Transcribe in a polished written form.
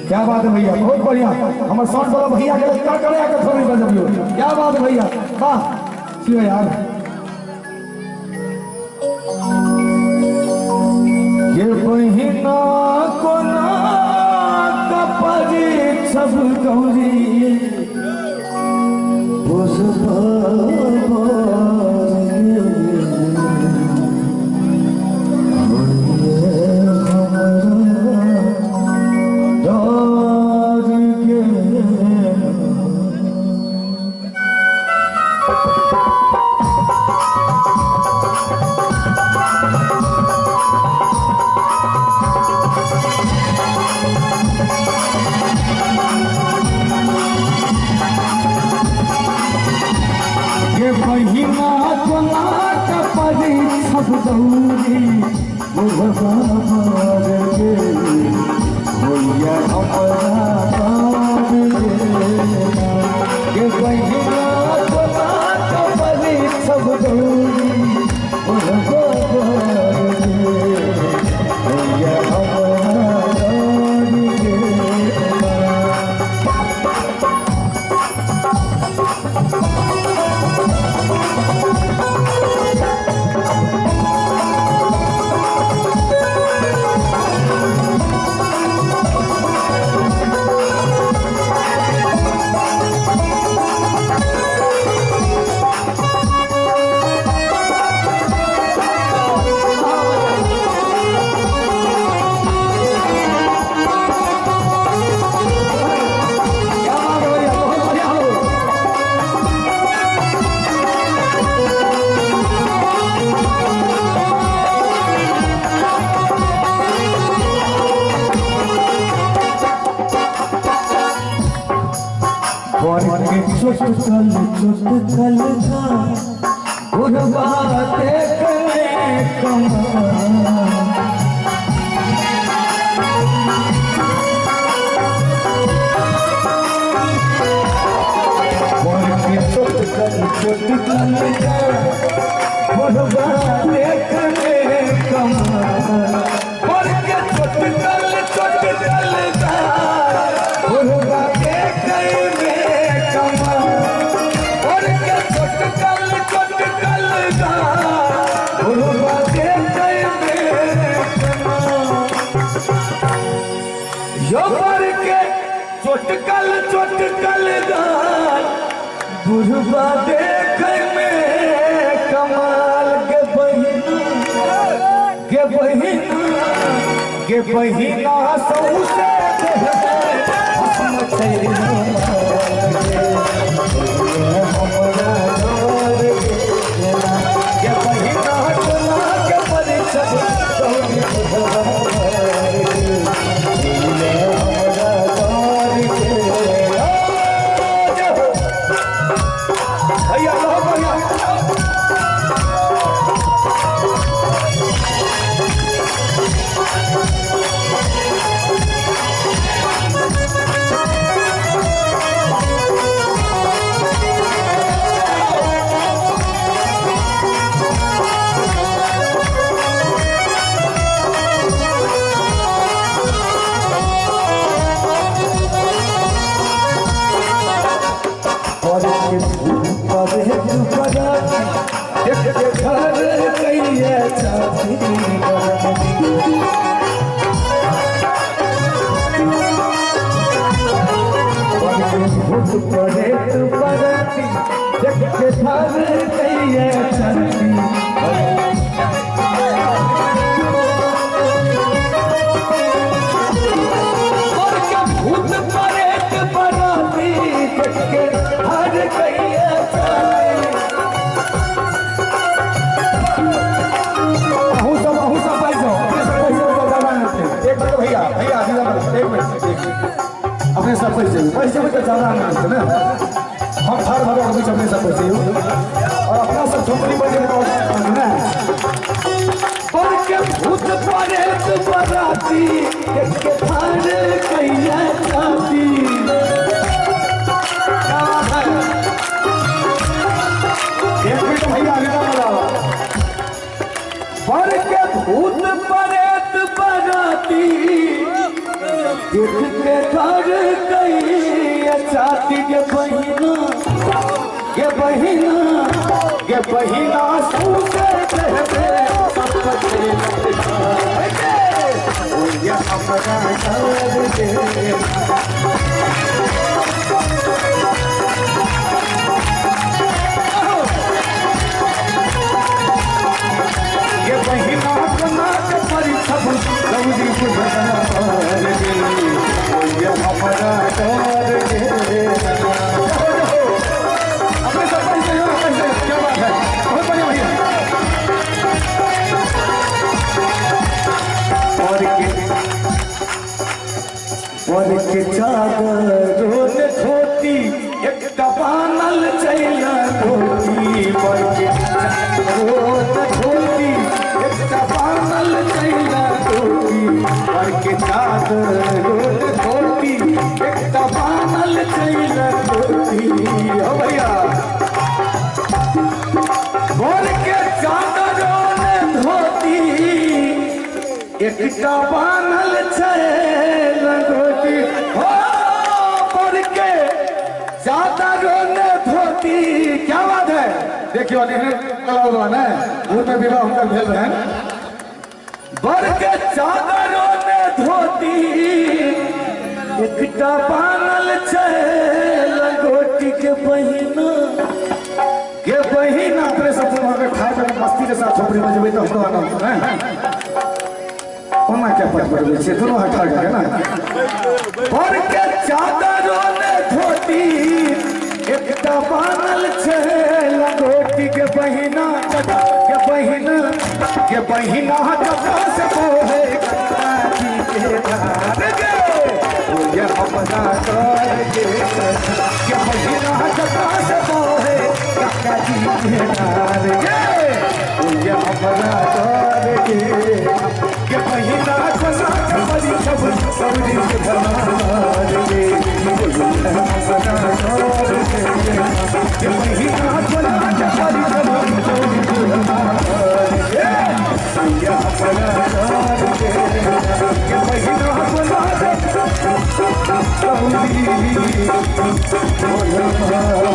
क्या बात है भैया, बहुत बढ़िया। हमारे साउंड वाला भैया के क्या करे आकर थोड़ी बजाइयो। क्या बात है भैया, वाह शिव यार। ये बहिना को ना कपरी सब गौरी महीना चला कपरी सब दौरी भैया ये महीना चला कपरी सब दौरी भैया चुटकल चुटकल का गुरबा देखने चुटकल चुटकल का गुरबा देखने चुटकल चुटकल का गुरबा चुटकल चुटकल गुरबा देख में कमाल के बहिना सौसे अपने सब पैसे में तो ज्यादा नहीं ना, हम हर भगवान के बीच अपने सब पैसे और अपना सब झोपड़ी बजे ना पर के भूत प्रेत बराती के थान कैया जाती एक मिनट भैया आगे ना पर के भूत प्रेत बराती देख के घर कई चाहती के बहिना ये बहिना सूखे कहते ये अपना घर दे ये बहिना बना के परी सब गौरी बुझना ये अपना घर दे अपने सब पैसे क्या बात है बहुत बढ़िया भैया और के चादरों ने धोती एक दबानल चैला धोती पर के चादरों ने धोती एक दबानल चैला धोती पर के चादरों ने धोती एक दबानल चैला धोती हो भैया और के चादरों ने धोती एक दबानल चैला धोती हो पर के चादरों ने धोती क्या बात है देखियो ना दूर में विवाह होकर भेज रहे हैं बर के चादरों ने धोती एक दबानल चैला धोती के बहिना अपने सब खाए पे मस्ती के साथ झोपड़ी में जब तो हमको आना है ओना क्या पट पड़ छे दोनों हटा गए ना और के चादरों ने धोती एक दबानल चैला धोती के बहिना कथा से बोले काजी के धार गे ये अपना कर गे के बहिना कथा से बोले काजी के धार गे ये अपना कर गे के बहिना कथा से बड़ी सब सौरी के धार गे अपना कर गे के बहिना कथा से बड़ी सब सौरी के धार गे ये अपना कर गे के बहिना कथा से सौरी के धार